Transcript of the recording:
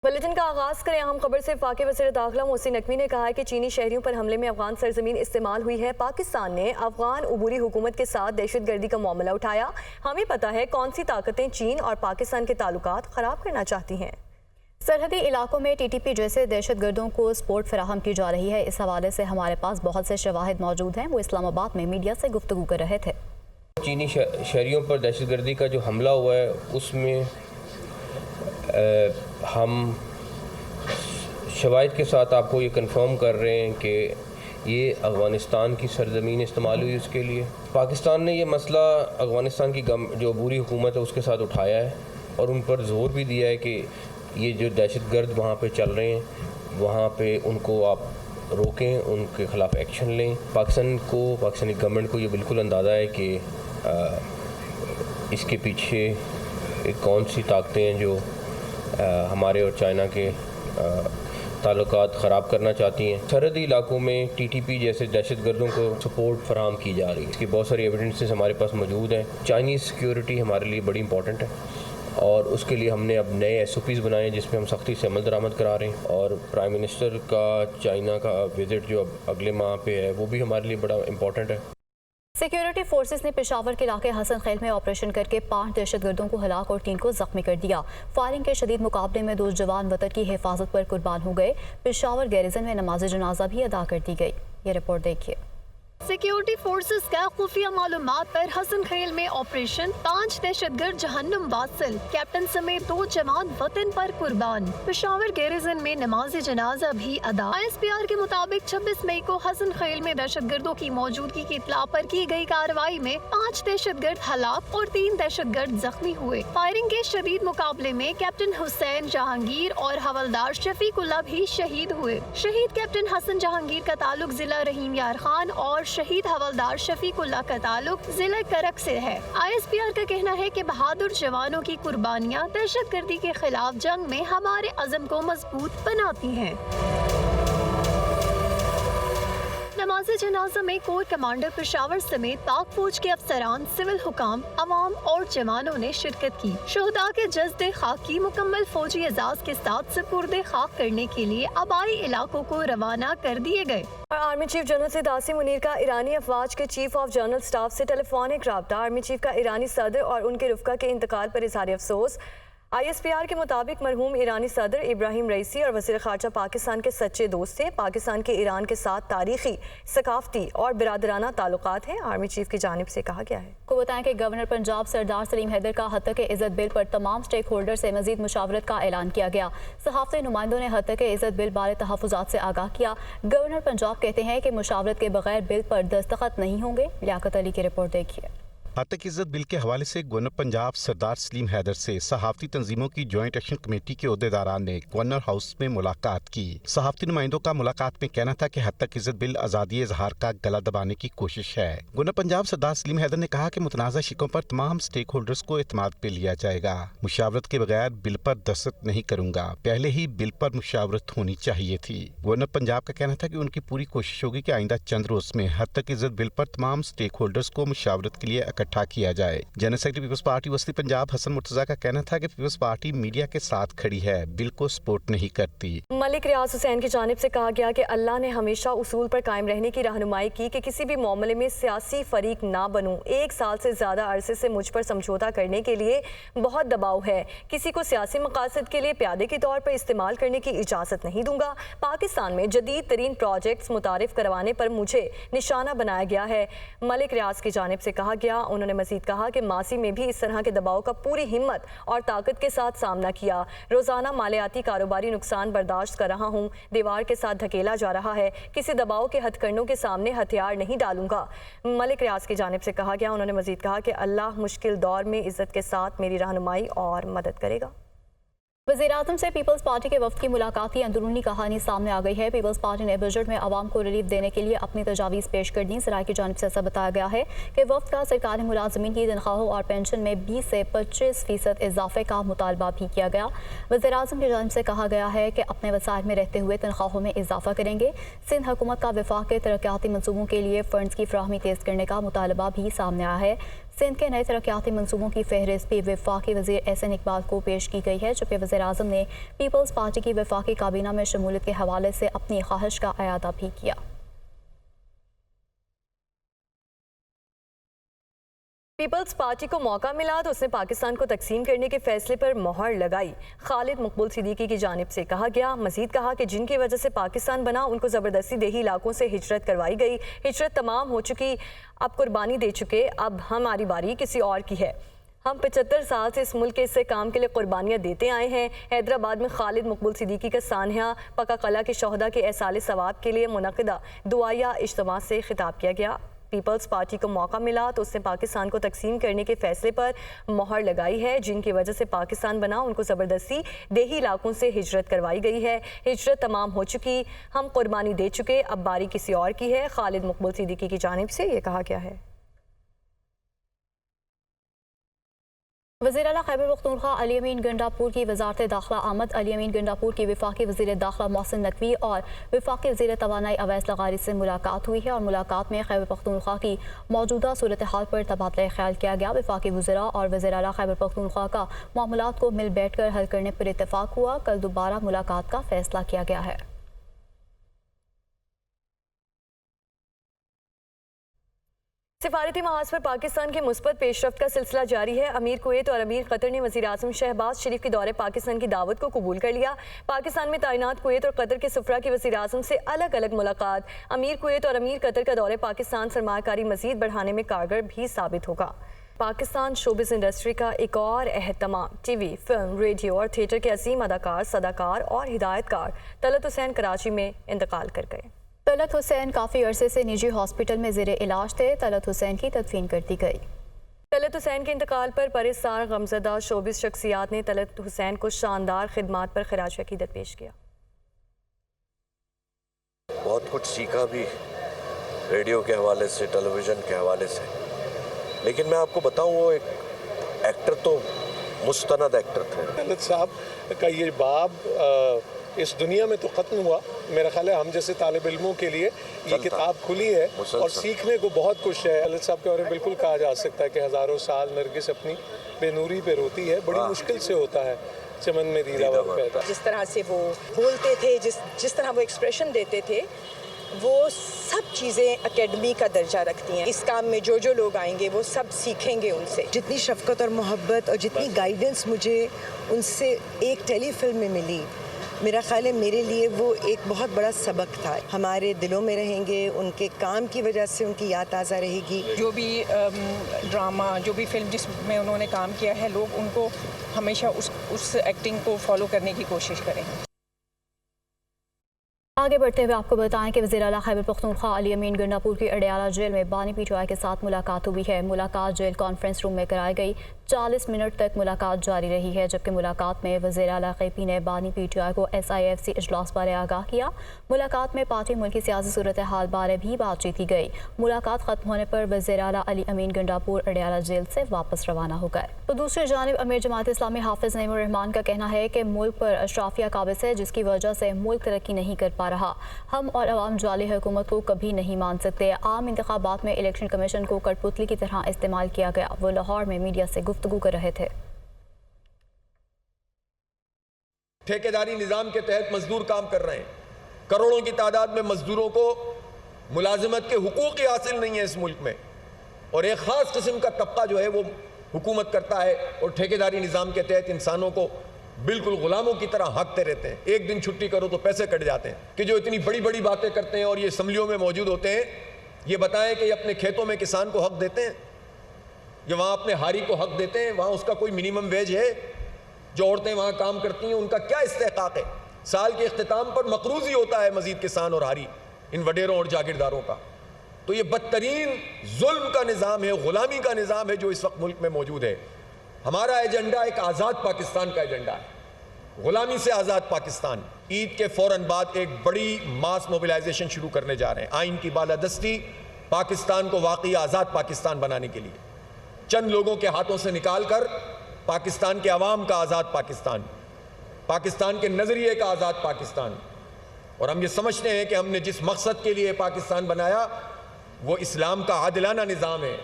Bulletin का आगाज करें अहम खबर से। वफाकी वज़ीर दाखिला मोहसिन नकवी ने कहा है कि चीनी शहरियों पर हमले में अफगान सरजमीन इस्तेमाल हुई है। पाकिस्तान ने अफगान उबूरी हुकूमत के साथ दहशतगर्दी का मामला उठाया। हमें पता है कौन सी ताकतें चीन और पाकिस्तान के ताल्लुकात ख़राब करना चाहती हैं। सरहदी इलाकों में टीटीपी जैसे दहशतगर्दों को सपोर्ट फराहम की जा रही है। इस हवाले से हमारे पास बहुत से शवाहिद मौजूद हैं। वो इस्लामाबाद में मीडिया से गुफ्तगू कर रहे थे। चीनी शहरियों पर दहशतगर्दी का जो हमला हुआ है उसमें हम शवाहिद के साथ आपको ये कंफर्म कर रहे हैं कि ये अफ़गानिस्तान की सरजमीन इस्तेमाल हुई उसके लिए। पाकिस्तान ने ये मसला अफ़गानिस्तान की जो अबूरी हुकूमत है उसके साथ उठाया है और उन पर ज़ोर भी दिया है कि ये जो दहशतगर्द वहाँ पे चल रहे हैं वहाँ पे उनको आप रोकें, उनके ख़िलाफ़ एक्शन लें। पाकिस्तानी गवर्नमेंट को ये बिल्कुल अंदाज़ा है कि इसके पीछे कौन सी ताकतें हैं जो हमारे और चाइना के ताल्लुकात ख़राब करना चाहती हैं। सरहदी इलाकों में टीटीपी जैसे दहशतगर्दों को सपोर्ट फराहम की जा रही है। इसकी बहुत सारी एविडेंसेस हमारे पास मौजूद हैं। चाइनीज़ सिक्योरिटी हमारे लिए बड़ी इंपॉर्टेंट है और उसके लिए हमने अब नए SOPs बनाए हैं जिसमें हम सख्ती से अमल दरामद करा रहे हैं। और प्राइम मिनिस्टर का चाइना का विज़िट जो अब अगले माह पे है वो भी हमारे लिए बड़ा इंपॉर्टेंट है। सिक्योरिटी फोर्सेस ने पेशावर के इलाके हसन खेल में ऑपरेशन करके 5 दहशतगर्दों को हलाक और 3 को जख्मी कर दिया। फायरिंग के शदीद मुकाबले में 2 जवान वतन की हिफाजत पर कुर्बान हो गए। पेशावर गैरिजन में नमाज जनाजा भी अदा कर दी गई। ये रिपोर्ट देखिए। सिक्योरिटी फोर्सेस का खुफिया मालूमात पर हसन खेल में ऑपरेशन, 5 दहशतगर्द जहन्नुम वासिल, कैप्टन समेत 2 जवान वतन पर कुर्बान। पेशावर गैरिजन में नमाज जनाजा भी अदा। ISPR के मुताबिक 26 मई को हसन खेल में दहशतगर्दों की मौजूदगी की इत्तला पर की गई कार्रवाई में 5 दहशतगर्द हलाक और 3 दहशतगर्द जख्मी हुए। फायरिंग के शदीद मुकाबले में कैप्टन हुसैन जहांगीर और हवलदार शफीकुल्ला भी शहीद हुए। शहीद कैप्टन हसन जहांगीर का ताल्लुक जिला रहीम यार खान और शहीद हवलदार शफीकुल्ला का ताल्लुक जिला करक से है। ISPR का कहना है कि बहादुर जवानों की कुर्बानियां दहशतगर्दी के खिलाफ जंग में हमारे अज़म को मजबूत बनाती हैं। नमाज जनाजा में कोर कमांडर पेशावर समेत पाक फौज के अफसरान, सिविल हुकाम, अवाम और जवानों ने शिरकत की। शोहदा के जज्दे खाकी मुकम्मल फौजी एजाज के साथ सुपुर्दे खाक करने के लिए आबाई इलाकों को रवाना कर दिए गए। Army chief general Syed Asim Munir का ईरानी अफवाज के चीफ ऑफ जनरल स्टाफ से टेलीफोनिक राब्ता। आर्मी चीफ का ईरानी सदर और उनके रुफ़का के इंतकाल पर इज़हार अफसोस। ISPR के मुताबिक मरहूम ईरानी सदर इब्राहिम रईसी और वज़ीर ख़ारजा पाकिस्तान के सच्चे दोस्त थे। पाकिस्तान के ईरान के साथ तारीखी, सकाफती और बिरादराना ताल्लुकात हैं। आर्मी चीफ की जानिब से कहा गया है। को बताएं कि गवर्नर पंजाब सरदार सलीम हैदर का हत्तक इज़्ज़त बिल पर तमाम स्टेक होल्डर से मजीद मुशावरत का ऐलान किया गया। सहाफ़ती नुमाइंदों ने हत्तक इज़्ज़त बिल बारे तहफ़्फ़ुज़ात से आगाह किया। गवर्नर पंजाब कहते हैं कि मुशावरत के बगैर बिल पर दस्तखत नहीं होंगे। लियाकत अली की रिपोर्ट देखिए। हत्तक इज़्ज़त बिल के हवाले से गवर्नर पंजाब सरदार सलीम हैदर से सहाफ़ती तंजीमों की जॉइंट एक्शन कमेटी के ओहदेदारान ने गवर्नर हाउस में मुलाकात की। सहाफ़ती नुमाइंदों का मुलाकात में कहना था कि हत्तक इज़्ज़त बिल आज़ादी इज़हार का गला दबाने की कोशिश है। गवर्नर पंजाब सरदार सलीम हैदर ने कहा कि मुतनाज़ा शिकों पर तमाम स्टेक होल्डर्स को एतमाद पे लिया जाएगा। मुशावरत के बगैर बिल पर दस्तखत नहीं करूंगा, पहले ही बिल पर मुशावरत होनी चाहिए थी। गवर्नर पंजाब का कहना था कि उनकी पूरी कोशिश होगी कि आइंदा चंद रोज में हत्तक इज़्ज़त बिल पर तमाम स्टेक होल्डर्स को मुशावरत के लिए इकट्ठा किया जाए। जनरल सेक्रेटरी पीपल्स पार्टी वस्ती पंजाब हसन मुर्तजा का कहना था कि पीपल्स पार्टी मीडिया के साथ खड़ी है, बिल को सपोर्ट नहीं करती। मलिक रियाज हुसैन की जानिब से कहा गया कि अल्लाह ने हमेशा उसूल पर कायम रहने की रहनुमाई की कि किसी भी मामले में सियासी फरीक ना बनूं। 1 साल से ज्यादा अरसे से मुझ पर समझौता करने के लिए बहुत दबाव है। किसी को सियासी मकासद के लिए प्यादे के तौर पर इस्तेमाल करने की इजाजत नहीं दूंगा। पाकिस्तान में जदीद तरीन प्रोजेक्ट्स मुतारिफ करवाने पर मुझे निशाना बनाया गया है। मलिक रियाज की जानिब से कहा गया। उन्होंने मजीद कहा कि मासी में भी इस तरह के दबाव का पूरी हिम्मत और ताकत के साथ सामना किया। रोजाना मालियाती कारोबारी नुकसान बर्दाश्त कर रहा हूँ। दीवार के साथ धकेला जा रहा है। किसी दबाव के हथकंडों के सामने हथियार नहीं डालूंगा। मलिक रियाज की जानिब से कहा गया। उन्होंने मजीद कहा कि अल्लाह मुश्किल दौर में इज्जत के साथ मेरी रहनुमाई और मदद करेगा। वज़ीर-ए-आज़म से पीपल्स पार्टी के वफ़द की मुलाकात की अंदरूनी कहानी सामने आ गई है। पीपल्स पार्टी ने बजट में आवाम को रिलीफ देने के लिए अपनी तजावीज़ पेश कर दी। सराय की जानिब से ऐसा बताया गया है कि वफ़द का सरकारी मुलाजमीन की तनख्वाहों और पेंशन में 20 से 25% इजाफे का मुतालबा भी किया गया। वज़ीर-ए-आज़म की जानिब से कहा गया है कि अपने वसाइल में रहते हुए तनख्वाहों में इजाफा करेंगे। सिंध हुकूमत का वफाक के तरक्याती मनसूबों के लिए फ़ंड्स की फराहमी तेज़ करने का मुतालबा भी सामने आया है। सिंध के नए तरक्याती मंसूबों की फहरिस्त भी वफाकी वज़ीर एहसन इकबाल को पेश की गई है, जबकि वज़ीर-ए-आज़म ने पीपल्स पार्टी की वफाकी काबीना में शमूलियत के हवाले से अपनी ख्वाहिश का अयादा भी किया। पीपल्स पार्टी को मौका मिला तो उसने पाकिस्तान को तकसीम करने के फैसले पर मोहर लगाई। खालिद मकबूल सिद्दीकी की जानिब से कहा गया, मजीद कहा कि जिनकी वजह से पाकिस्तान बना उनको ज़बरदस्ती देही इलाकों से हिजरत करवाई गई। हिजरत तमाम हो चुकी, अब कुर्बानी दे चुके, अब हमारी बारी किसी और की है। हम 75 साल से इस मुल्क के इससे काम के लिए कुर्बानियाँ देते आए हैं। हैदराबाद में खालिद मकबूल सिद्दीकी का सानहा पक्का कला के शहदा के एहसाल सवाब के लिए मुनक़िदा दुआया इज्तिमा से खिताब किया गया। पीपल्स पार्टी को मौका मिला तो उसने पाकिस्तान को तकसीम करने के फैसले पर मोहर लगाई है। जिनकी वजह से पाकिस्तान बना उनको ज़बरदस्ती देही इलाकों से हिजरत करवाई गई है। हिजरत तमाम हो चुकी, हम कुर्बानी दे चुके, अब बारी किसी और की है। खालिद मकबूल सिद्दीकी की जानिब से ये कहा गया है। वज़ीर आला खैबर पख्तूनख्वा अली अमीन गंडापुर की वज़ारत दाखिला आमद अली अमीन गंडापुर की वफाकी वज़ीर दाखिला मोहसिन नकवी और वफाकी वज़ीर तवानाई अवैस लगारी से मुलाकात हुई है और मुलाकात में खैबर पख्तूनख्वा की मौजूदा सूरत हाल पर तबादला ख्याल किया गया। वफाकी वज़रा और वज़ीर आला खैबर पख्तूनख्वा का मामलात को मिल बैठ कर हल करने पर इत्तेफाक हुआ। कल दोबारा मुलाकात का फैसला किया गया है। सिफारती महाज पर पाकिस्तान की मुस्बत पेशरफ्त का सिलसिला जारी है। अमीर कुवैत और अमीर कतर ने वज़ीर-ए-आज़म शहबाज शरीफ के दौरे पाकिस्तान की दावत को कबूल कर लिया। पाकिस्तान में तैनात कुवैत और कतर के सफरा की वज़ीर-ए-आज़म से अलग अलग मुलाकात। अमीर कुवैत और अमीर कतर का दौरे पाकिस्तान सरमायाकारी मज़ीद बढ़ाने में कारगर भी साबित होगा। पाकिस्तान शोबिज़ इंडस्ट्री का एक और अहतमाम टीवी, फिल्म, रेडियो और थिएटर के अजीम अदाकार, सदाकार और हिदायतकार तलत हुसैन कराची में इंतकाल कर गए। तलत हुसैन काफ़ी अरसे से निजी हॉस्पिटल में ज़ेरे इलाज थे। तलत हुसैन की तदफीन कर दी गई। तलत हुसैन के इंतकाल पर परेशान गमज़दा शोबिज़ शख्सियात ने तलत हुसैन को शानदार खिदमात पर खिराज अकीदत पेश किया। बहुत कुछ सीखा भी रेडियो के हवाले से, टेलीविज़न के हवाले से, लेकिन मैं आपको बताऊं वो एक एक्टर तो मुस्तनद एक्टर थे। तलत साहब का ये बाब इस दुनिया में तो ख़त्म हुआ। मेरा ख्याल है हम जैसे तालिब इल्मों के लिए ये किताब खुली है और सीखने को बहुत कुछ है। तलत साहब के बारे में बिल्कुल कहा जा सकता है कि हज़ारों साल नरगिस अपनी बेनूरी पे रोती है। बड़ी मुश्किल से होता है चमन में दीदावर पैदा। जिस तरह से वो बोलते थे, जिस तरह वो एक्सप्रेशन देते थे, वो सब चीज़ें एकेडमी का दर्जा रखती हैं। इस काम में जो जो लोग आएंगे वो सब सीखेंगे उनसे। जितनी शफ़क़त और मोहब्बत और जितनी गाइडेंस मुझे उनसे एक टेलीफिल्म में मिली, मेरा ख्याल है मेरे लिए वो एक बहुत बड़ा सबक था। हमारे दिलों में रहेंगे, उनके काम की वजह से उनकी याद ताज़ा रहेगी। जो भी ड्रामा, जो भी फिल्म जिसमें उन्होंने काम किया है, लोग उनको हमेशा उस एक्टिंग को फॉलो करने की कोशिश करें। आगे बढ़ते हुए आपको बताएं कि वज़ीर आला खैबर पख्तूनख्वा अली अमीन गंडापुर की अडयाला जेल में बानी पीटीआई के साथ मुलाकात हुई है। मुलाकात जेल कॉन्फ्रेंस रूम में कराई गई। 40 मिनट तक मुलाकात जारी रही है, जबकि मुलाकात में वज़ीर आला कैपी ने बानी पीटीआई को SIFC इजलास बारे आगाह किया। मुलाकात में पार्टी मुल्क की सियासी सूरत हाल बारे भी बातचीत की गई। मुलाकात खत्म होने पर वज़ीर आला अली अमीन गंडापुर अडयाला जेल से वापस रवाना हो गए। तो दूसरी जानिब अमीर जमात इस्लामी हाफिज नईमुर रहमान का कहना है कि मुल्क पर अशराफिया काबिज है, जिसकी वजह से मुल्क तरक्की नहीं कर पा रहा। हम और अवाम जाली हुकूमत को कभी नहीं मान सकते। आम इंतखाबात में इलेक्शन कमीशन को कठपुतली की तरह इस्तेमाल किया गया। वो लाहौर में मीडिया से गुफ्तगू कर रहे थे। ठेकेदारी निज़ाम के तहत मजदूर काम कर रहे हैं। करोड़ों की तादाद में मजदूरों को मुलाजिमत के हुकूक ही हासिल नहीं है इस मुल्क में, और एक ख़ास किस्म का तबका जो है वो हुकूमत करता है और ठेकेदारी निज़ाम के तहत इंसानों को बिल्कुल गुलामों की तरह हाँकते रहते हैं। एक दिन छुट्टी करो तो पैसे कट जाते हैं। कि जो इतनी बड़ी बड़ी बातें करते हैं और ये असम्बलियों में मौजूद होते हैं, ये बताएं कि ये अपने खेतों में किसान को हक देते हैं, ये वहाँ अपने हारी को हक देते हैं, वहाँ उसका कोई मिनिमम वेज है? जो औरतें वहाँ काम करती हैं उनका क्या इस्तेहकाक है? साल के इख्तिताम पर मकरूज़ी होता है मजीद किसान और हारी इन वडेरों और जागीरदारों का। तो ये बदतरीन जुल्म का निज़ाम है, ग़ुलामी का निज़ाम है जो इस वक्त मुल्क में मौजूद है। हमारा एजेंडा एक आज़ाद पाकिस्तान का एजेंडा है, ग़ुलामी से आज़ाद पाकिस्तान। ईद के फ़ौरन बाद एक बड़ी मास मोबिलाइजेशन शुरू करने जा रहे हैं, आइन की बालादस्ती पाकिस्तान को वाकई आज़ाद पाकिस्तान बनाने के लिए, चंद लोगों के हाथों से निकाल कर पाकिस्तान के अवाम का आज़ाद पाकिस्तान, पाकिस्तान के नज़रिए का आज़ाद पाकिस्तान। और हम ये समझते हैं कि हमने जिस मकसद के लिए पाकिस्तान बनाया वो इस्लाम का आदिलाना निज़ाम है।